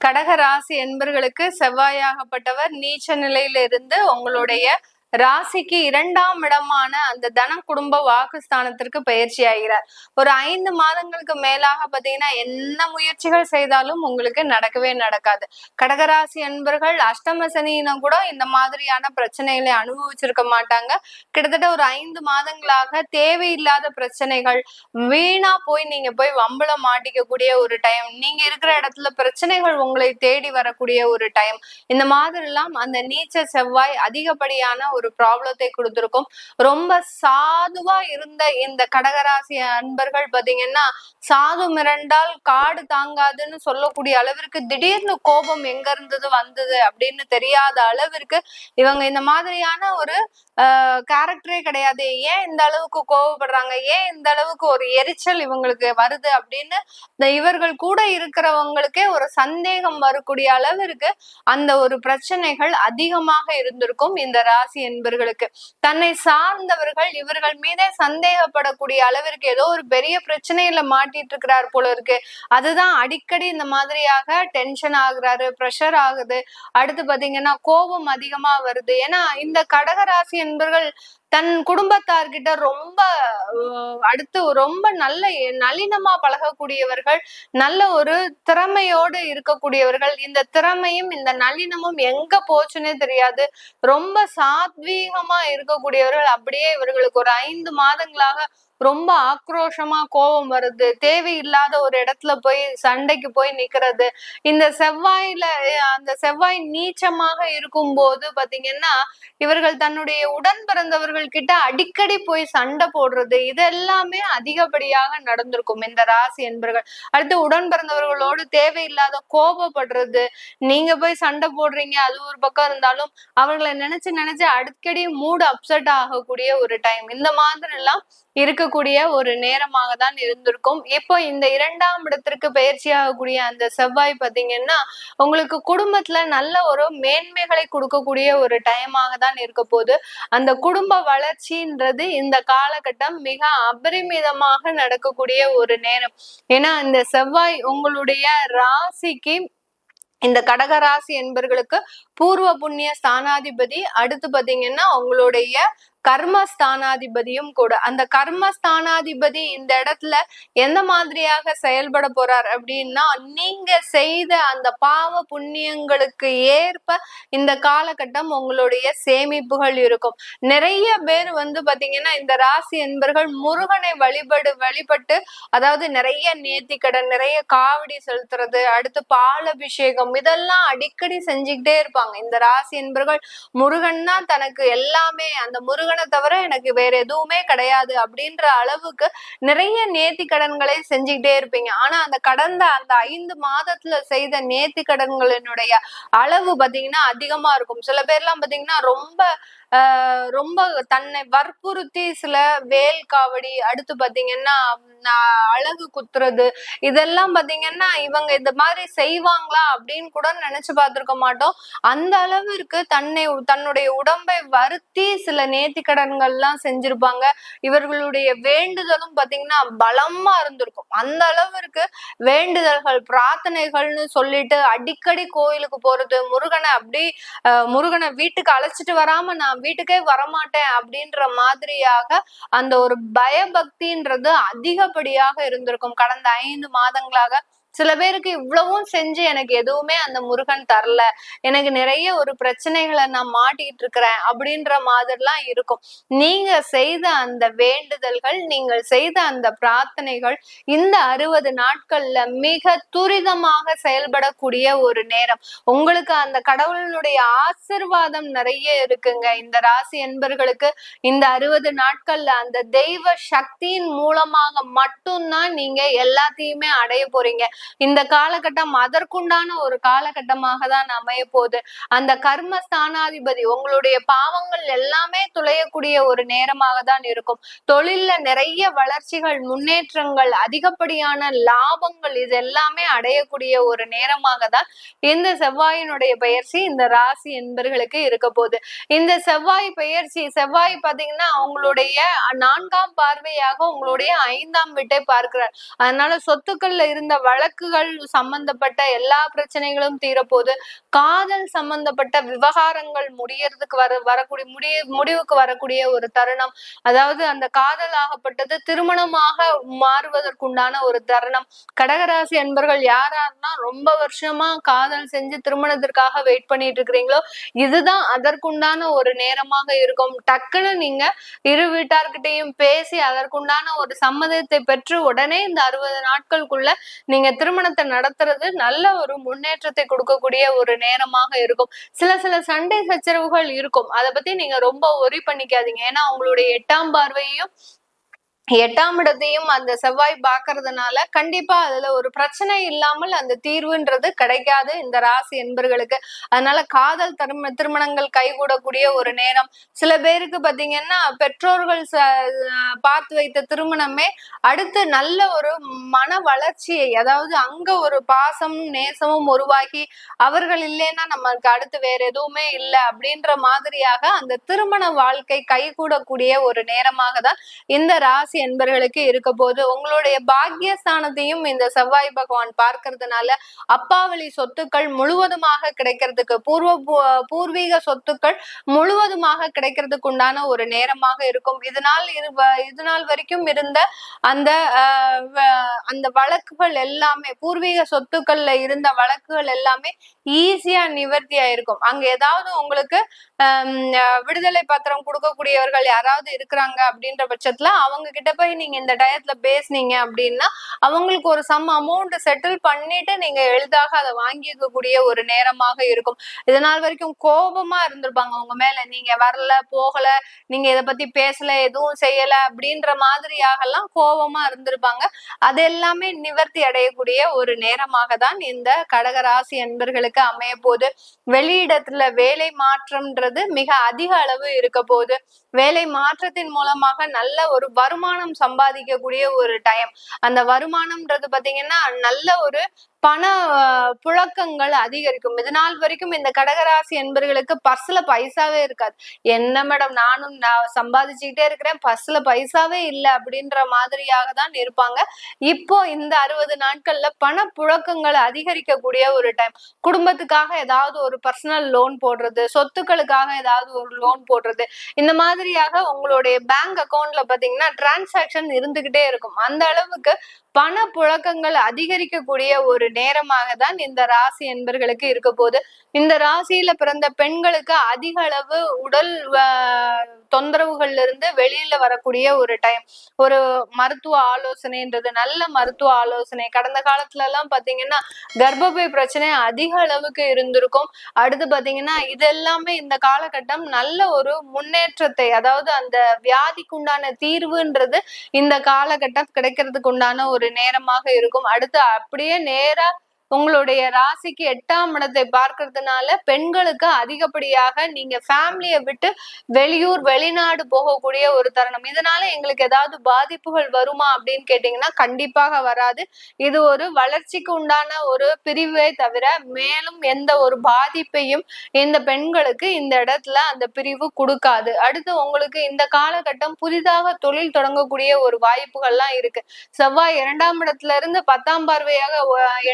கடக ராசி என்பர்களுக்கு செவ்வாயாகப்பட்டவர் நீச்ச நிலையிலிருந்து உங்களுடைய ராசிக்கு 2ஆம் இடமான அந்த தன குடும்ப வாக்குஸ்தானத்திற்கு பயிற்சி ஆகிறார். ஒரு 5 மாதங்களுக்கு மேலாக பாத்தீங்கன்னா என்ன முயற்சிகள் செய்தாலும் உங்களுக்கு நடக்கவே நடக்காது. கடகராசி அன்பர்கள் அஷ்டம சனியின கூட இந்த மாதிரியான பிரச்சனைகளை அனுபவிச்சிருக்க மாட்டாங்க. கிட்டத்தட்ட ஒரு 5 மாதங்களாக தேவையில்லாத பிரச்சனைகள் வீணா நீங்க போய் வம்புல மாட்டிக்கக்கூடிய ஒரு டைம், நீங்க இருக்கிற இடத்துல பிரச்சனைகள் உங்களை தேடி வரக்கூடிய ஒரு டைம், இந்த மாதிரி எல்லாம் அந்த நீச்ச செவ்வாய் அதிகப்படியான ஒரு ப்ராப்ளத்தை கொடுத்திருக்கும். ரொம்ப சாதுவா இருந்த இந்த கடகராசி அன்பர்கள் பாத்தீங்கன்னா சாது மிரண்டால் காடு தாங்காதுன்னு சொல்லக்கூடிய அளவிற்கு திடீர்னு கோபம் எங்க இருந்தது வந்தது அப்படின்னு தெரியாத அளவிற்கு இவங்க இந்த மாதிரியான ஒரு கேரக்டரே கிடையாது. ஏன் இந்த அளவுக்கு கோவப்படுறாங்க, ஏன் இந்த அளவுக்கு ஒரு எரிச்சல் இவங்களுக்கு வருது அப்படின்னு இவர்கள் கூட இருக்கிறவங்களுக்கே ஒரு சந்தேகம் வரக்கூடிய அளவிற்கு அந்த ஒரு பிரச்சனைகள் அதிகமாக இருந்திருக்கும் இந்த ராசி என்பர்களுக்கு. தன்னை சார்ந்தவர்கள் இவர்கள் மீதே சந்தேகப்படக்கூடிய அளவிற்கு ஏதோ ஒரு பெரிய பிரச்சனையில மாட்டிட்டு இருக்கிறார் போல இருக்கு. அதுதான் அடிக்கடி இந்த மாதிரியாக டென்ஷன் ஆகுறாரு, ப்ரெஷர் ஆகுது. அடுத்து பாத்தீங்கன்னா கோபம் அதிகமா வருது. ஏன்னா இந்த கடகராசி என்பர்கள் தன் குடும்பத்தார்கிட்ட ரொம்ப அடுத்து ரொம்ப நல்ல நளினமா பழகக்கூடியவர்கள், நல்ல ஒரு திறமையோடு இருக்கக்கூடியவர்கள். இந்த திறமையும் இந்த நளினமும் எங்க போச்சுன்னே தெரியாது. ரொம்ப சாத்வீகமா இருக்கக்கூடியவர்கள். அப்படியே இவர்களுக்கு ஒரு 5 மாதங்களாக ரொம்ப ஆக்ரோஷமா கோபம் வருது, தேவையில்லாத ஒரு இடத்துல போய் சண்டைக்கு போய் நிக்கிறது. இந்த அந்த செவ்வாய் நீச்சமாக இருக்கும் போது பாத்தீங்கன்னா இவர்கள் தன்னுடைய உடன் பிறந்தவர்கள் கிட்ட அடிக்கடி போய் சண்டை போடுறது, இதெல்லாமே அதிகப்படியாக நடந்திருக்கும் இந்த ராசி என்பர்கள். அடுத்து உடன் பிறந்தவர்களோடு தேவையில்லாத கோபப்படுறது, நீங்க போய் சண்டை போடுறீங்க அது ஒரு பக்கம் இருந்தாலும் அவர்களை நினைச்சு அடிக்கடி மூடு அப்செட் ஆகக்கூடிய ஒரு டைம், இந்த மாதிரி எல்லாம் இருக்கக்கூடிய ஒரு நேரமாக தான் இருந்திருக்கும். இப்போ இந்த 2ஆம் இடத்திற்கு பயிற்சி ஆகக்கூடிய அந்த செவ்வாய் பாத்தீங்கன்னா உங்களுக்கு குடும்பத்துல நல்ல ஒரு மேன்மைகளை கொடுக்கக்கூடிய ஒரு டைமாக தான் இருக்க போகுது. அந்த குடும்ப வளர்ச்சின்றது இந்த காலகட்டம் மிக அபரிமிதமாக நடக்கக்கூடிய ஒரு நேரம். ஏன்னா இந்த செவ்வாய் உங்களுடைய ராசிக்கு, இந்த கடகராசி என்பர்களுக்கு பூர்வ புண்ணிய ஸ்தானாதிபதி, அடுத்து பாத்தீங்கன்னா உங்களுடைய கர்மஸ்தானாதிபதியும் கூட. அந்த கர்மஸ்தானாதிபதி இந்த இடத்துல எந்த மாதிரியாக செயல்பட போறார் அப்படின்னா, நீங்க செய்த அந்த பாவ புண்ணியங்களுக்கு ஏற்ப இந்த காலகட்டம் உங்களுடைய சேமிப்புகள் இருக்கும். நிறைய பேர் பாத்தீங்கன்னா இந்த ராசி என்பர்கள் முருகனை வழிபட்டு அதாவது நிறைய நேர்த்திக்கடன், நிறைய காவடி செலுத்துறது, அடுத்து பால் அபிஷேகம், இதெல்லாம் அடிக்கடி செஞ்சுக்கிட்டே இருப்பாங்க. இந்த ராசி என்பர்கள் முருகன்னா தனக்கு எல்லாமே, அந்த முருகனை தவிர எனக்கு வேற எதுவுமே கிடையாது அப்படின்ற அளவுக்கு நிறைய நேர்த்தி கடன்களை செஞ்சுக்கிட்டே இருப்பீங்க. ஆனா அந்த கடந்த அந்த 5 மாதத்துல செய்த நேர்த்தி கடன்களினுடைய அளவு பாத்தீங்கன்னா அதிகமா இருக்கும். சில பேர்லாம் பாத்தீங்கன்னா ரொம்ப தன்னை வற்புறுத்தி சில வேல் காவடி, அடுத்து பாத்தீங்கன்னா அழகு குத்துறது, இதெல்லாம் பாத்தீங்கன்னா இவங்க இந்த மாதிரி செய்வாங்களா அப்படின்னு கூட நினைச்சு பார்த்திருக்க மாட்டோம். அந்த அளவிற்கு தன்னுடைய உடம்பை வருத்தி சில நேர்த்திக்கடன்கள்லாம் செஞ்சிருப்பாங்க. இவர்களுடைய வேண்டுதலும் பாத்தீங்கன்னா பலமா இருந்திருக்கும். அந்த அளவிற்கு வேண்டுதல்கள், பிரார்த்தனைகள்னு சொல்லிட்டு அடிக்கடி கோயிலுக்கு போறது, முருகனை வீட்டுக்கு அழைச்சிட்டு வராம நான் வீட்டுக்கே வரமாட்டேன் அப்படின்ற மாதிரியாக அந்த ஒரு பயபக்தின்றது அதிகப்படியாக இருந்திருக்கும் கடந்த 5 மாதங்களாக. சில பேருக்கு இவ்வளவும் செஞ்சு எனக்கு எதுவுமே அந்த முருகன் தரல, எனக்கு நிறைய ஒரு பிரச்சனைகளை நான் மாட்டிட்டு இருக்கிறேன் அப்படின்ற மாதிரிலாம் இருக்கும். நீங்க செய்த அந்த வேண்டுதல்கள், நீங்கள் செய்த அந்த பிரார்த்தனைகள் இந்த 60 நாட்கள்ல மிக துரிதமாக செயல்படக்கூடிய ஒரு நேரம். உங்களுக்கு அந்த கடவுளுடைய ஆசிர்வாதம் நிறைய இருக்குங்க. இந்த ராசி என்பர்களுக்கு இந்த 60 நாட்கள்ல அந்த தெய்வ சக்தியின் மூலமாக மட்டும்தான் நீங்க எல்லாத்தையுமே அடைய போறீங்க. இந்த காலகட்டம் அதற்குண்டான ஒரு காலகட்டமாக தான் அமைய போகுது. அந்த கர்மஸ்தானாதிபதி உங்களுடைய பாவங்கள் எல்லாமே துளையக்கூடிய ஒரு நேரமாக தான் இருக்கும். தொழில்ல நிறைய வளர்ச்சிகள், முன்னேற்றங்கள், அதிகப்படியான லாபங்கள், இது எல்லாமே அடையக்கூடிய ஒரு நேரமாக தான் இந்த செவ்வாயினுடைய பயிற்சி இந்த ராசி என்பர்களுக்கு இருக்க போகுது. இந்த செவ்வாய் பாத்தீங்கன்னா உங்களுடைய 4ஆம் பார்வையாக உங்களுடைய 5ஆம் வீட்டை பார்க்கிறார். அதனால சொத்துக்கள்ல இருந்த வழக்கு வழக்குகள் சம்பந்தப்பட்ட எல்லா பிரச்சனைகளும் தீரப்போகுது. காதல் சம்பந்தப்பட்ட விவகாரங்கள் வரக்கூடிய முடிவுக்கு வரக்கூடிய ஒரு தருணம். அதாவது அந்த காதல் ஆகப்பட்டது திருமணமாக மாறுவதற்குண்டான ஒரு தருணம். கடகராசி அன்பர்கள் யாராருன்னா ரொம்ப வருஷமா காதல் செஞ்சு திருமணத்திற்காக வெயிட் பண்ணிட்டு இருக்கிறீங்களோ, இதுதான் அதற்குண்டான ஒரு நேரமாக இருக்கும். டக்குன்னு நீங்க இரு வீட்டார்கிட்டையும் பேசி அதற்குண்டான ஒரு சம்மதத்தை பெற்று உடனே இந்த 60 நாட்களுக்குள்ள நீங்க திருமணத்தை நடத்துறது நல்ல ஒரு முன்னேற்றத்தை கொடுக்கக்கூடிய ஒரு நேரமாக இருக்கும். சில சண்டை சச்சரவுகள் இருக்கும், அதை பத்தி நீங்க ரொம்ப ஒரி பண்ணிக்காதீங்க. ஏன்னா உங்களுடைய 8ஆம் பார்வையையும் 8ஆம் இடத்தையும் அந்த செவ்வாய் பாக்குறதுனால கண்டிப்பா அதுல ஒரு பிரச்சனை இல்லாமல் அந்த தீர்வுன்றது கிடைக்காது இந்த ராசி என்பர்களுக்கு. அதனால காதல் திருமணங்கள் கைகூடக்கூடிய ஒரு நேரம். சில பேருக்கு பாத்தீங்கன்னா பெற்றோர்கள் பார்த்து வைத்த திருமணமே அடுத்து நல்ல ஒரு மன வளர்ச்சியை, அதாவது அங்க ஒரு பாசமும் நேசமும் உருவாகி அவர்கள் இல்லைன்னா நமக்கு அடுத்து வேற எதுவுமே இல்லை அப்படின்ற மாதிரியாக அந்த திருமண வாழ்க்கை கைகூடக்கூடிய ஒரு நேரமாக தான் இந்த ராசி என்பர்களுக்கு இருக்க போது. உங்களுடைய பாக்கியஸ்தானத்தையும் இந்த செவ்வாய் பகவான் பார்க்கறதுனால அப்பாவளி சொத்துக்கள் முழுவதுமாக கிடைக்கிறதுக்கு, பூர்வீக சொத்துக்கள் முழுவதுமாக கிடைக்கிறதுக்கு உண்டான ஒரு நேரமாக இருக்கும். இதனால் வரைக்கும் இருந்த அந்த அந்த வழக்குகள் எல்லாமே, பூர்வீக சொத்துக்கள்ல இருந்த வழக்குகள் எல்லாமே ஈஸியா நிவர்த்தி ஆயிருக்கும். அங்க ஏதாவது உங்களுக்கு விடுதலை பத்திரம் கொடுக்கக்கூடியவர்கள் யாராவது இருக்கிறாங்க அப்படின்ற பட்சத்துல அவங்க கிட்ட போய் நீங்க இந்த டயத்துல பேசுனீங்க அப்படின்னா அவங்களுக்கு ஒரு சம் அமௌண்ட் செட்டில் பண்ணிட்டு நீங்க எளிதாக அதை வாங்கிக்கக்கூடிய ஒரு நேரமாக இருக்கும். இதனால் வரைக்கும் கோபமா இருந்திருப்பாங்க உங்க மேல, நீங்க வரல போகல, நீங்க இதை பத்தி பேசல, எதுவும் செய்யல அப்படின்ற மாதிரியாக எல்லாம் கோபமா இருந்திருப்பாங்க. அது எல்லாமே நிவர்த்தி அடையக்கூடிய ஒரு நேரமாக தான் இந்த கடகராசி என்பர்களுக்கு அமைய போது. வெளியிடத்துல வேலை மாற்றம்ன்றது மிக அதிக அளவு இருக்க போது. வேலை மாற்றத்தின் மூலமாக நல்ல ஒரு வருமானம் சம்பாதிக்கக்கூடிய ஒரு டைம். அந்த வருமானம்ன்றது பாத்தீங்கன்னா நல்ல ஒரு பண புழக்கங்கள் அதிகரிக்கும். இதனால் வரைக்கும் இந்த கடகராசி என்பர்களுக்கு பர்ஸ்ல பைசாவே இருக்காது. என்ன மேடம் நானும் சம்பாதிச்சுக்கிட்டே இருக்கிறேன், பர்ஸ்ல பைசாவே இல்லை அப்படின்ற மாதிரியாக தான் இருப்பாங்க. இப்போ இந்த 60 நாட்கள்ல பண புழக்கங்கள் அதிகரிக்கக்கூடிய ஒரு டைம். குடும்பத்துக்காக ஏதாவது ஒரு பர்சனல் லோன் போடுறது, சொத்துக்களுக்காக ஏதாவது ஒரு லோன் போடுறது, இந்த மாதிரியாக உங்களுடைய பேங்க் அக்கௌண்ட்ல பாத்தீங்கன்னா டிரான்சாக்சன் இருந்துகிட்டே இருக்கும். அந்த அளவுக்கு பண புழக்கங்கள் அதிகரிக்கக்கூடிய ஒரு நேரமாக தான் இந்த ராசி என்பர்களுக்கு இருக்க போது. இந்த ராசியில பிறந்த பெண்களுக்கு அதிக அளவு உடல் தொந்தரவுகள்ல இருந்து வெளியில வரக்கூடிய ஒரு டைம். ஒரு மருத்துவ ஆலோசனைன்றது, நல்ல மருத்துவ ஆலோசனை. கடந்த காலத்துல எல்லாம் பாத்தீங்கன்னா கர்ப்பப்பை பிரச்சனை அதிக அளவுக்கு இருந்திருக்கும். அடுத்து பாத்தீங்கன்னா இது எல்லாமே இந்த காலகட்டம் நல்ல ஒரு முன்னேற்றத்தை, அதாவது அந்த வியாதிக்கு உண்டான தீர்வுன்றது இந்த காலகட்டம் கிடைக்கிறதுக்கு உண்டான ஒரு நேரமாக இருக்கும். அடுத்து அப்படியே நேரா உங்களுடைய ராசிக்கு 8ஆம் இடத்தை பார்க்கறதுனால பெண்களுக்கு அதிகப்படியாக நீங்க ஃபேமிலியை விட்டு வெளியூர் வெளிநாடு போகக்கூடிய ஒரு தருணம். இதனால எங்களுக்கு ஏதாவது பாதிப்புகள் வருமா அப்படின்னு கேட்டீங்கன்னா கண்டிப்பாக வராது. இது ஒரு வளர்ச்சிக்கு உண்டான ஒரு பிரிவை தவிர மேலும் எந்த ஒரு பாதிப்பையும் இந்த பெண்களுக்கு இந்த இடத்துல அந்த பிரிவு கொடுக்காது. அடுத்து உங்களுக்கு இந்த காலகட்டம் புதிதாக தொழில் தொடங்கக்கூடிய ஒரு வாய்ப்புகள்லாம் இருக்கு. செவ்வாய் 2ஆம் இடத்துல இருந்து 10ஆம் பார்வையாக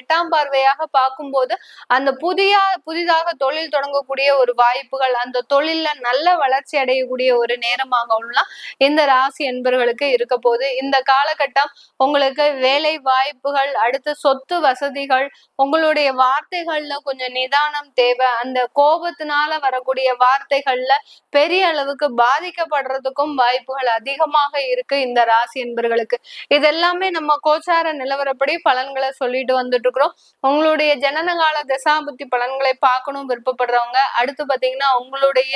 8ஆம் பார்வையாக பார்க்கும்போது அந்த புதிதாக தொழில் தொடங்கக்கூடிய ஒரு வாய்ப்புகள், அந்த தொழில்ல நல்ல வளர்ச்சி அடையக்கூடிய ஒரு நேரமாகவும் இந்த ராசி என்பர்களுக்கு இருக்க போது. இந்த காலகட்டம் உங்களுக்கு வேலை வாய்ப்புகள், அடுத்து சொத்து வசதிகள், உங்களுடைய வார்த்தைகள்ல கொஞ்சம் நிதானம் தேவை. அந்த கோபத்தினால வரக்கூடிய வார்த்தைகள்ல பெரிய அளவுக்கு பாதிக்கப்படுறதுக்கும் வாய்ப்புகள் அதிகமாக இருக்கு இந்த ராசி என்பர்களுக்கு. இதெல்லாமே நம்ம கோச்சார நிலவரப்படி பலன்களை சொல்லிட்டு வந்துட்டு இருக்கிறோம். உங்களுடைய ஜனனகால தசாபுத்தி பலன்களை பார்க்கணும் விருப்பப்படுறவங்க, அடுத்து பாத்தீங்கன்னா உங்களுடைய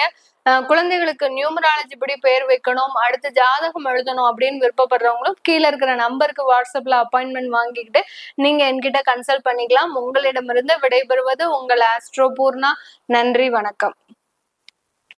குழந்தைகளுக்கு நியூமராலஜி படி பெயர் வைக்கணும், அடுத்து ஜாதகம் எழுதணும் அப்படின்னு விருப்பப்படுறவங்களும் கீழே இருக்கிற நம்பருக்கு வாட்ஸ்அப்ல அப்பாயின்மெண்ட் வாங்கிக்கிட்டு நீங்க என்கிட்ட கன்சல்ட் பண்ணிக்கலாம். உங்களிடமிருந்து விடைபெறுவது உங்கள் ஆஸ்ட்ரோ பூர்ணா. நன்றி, வணக்கம்.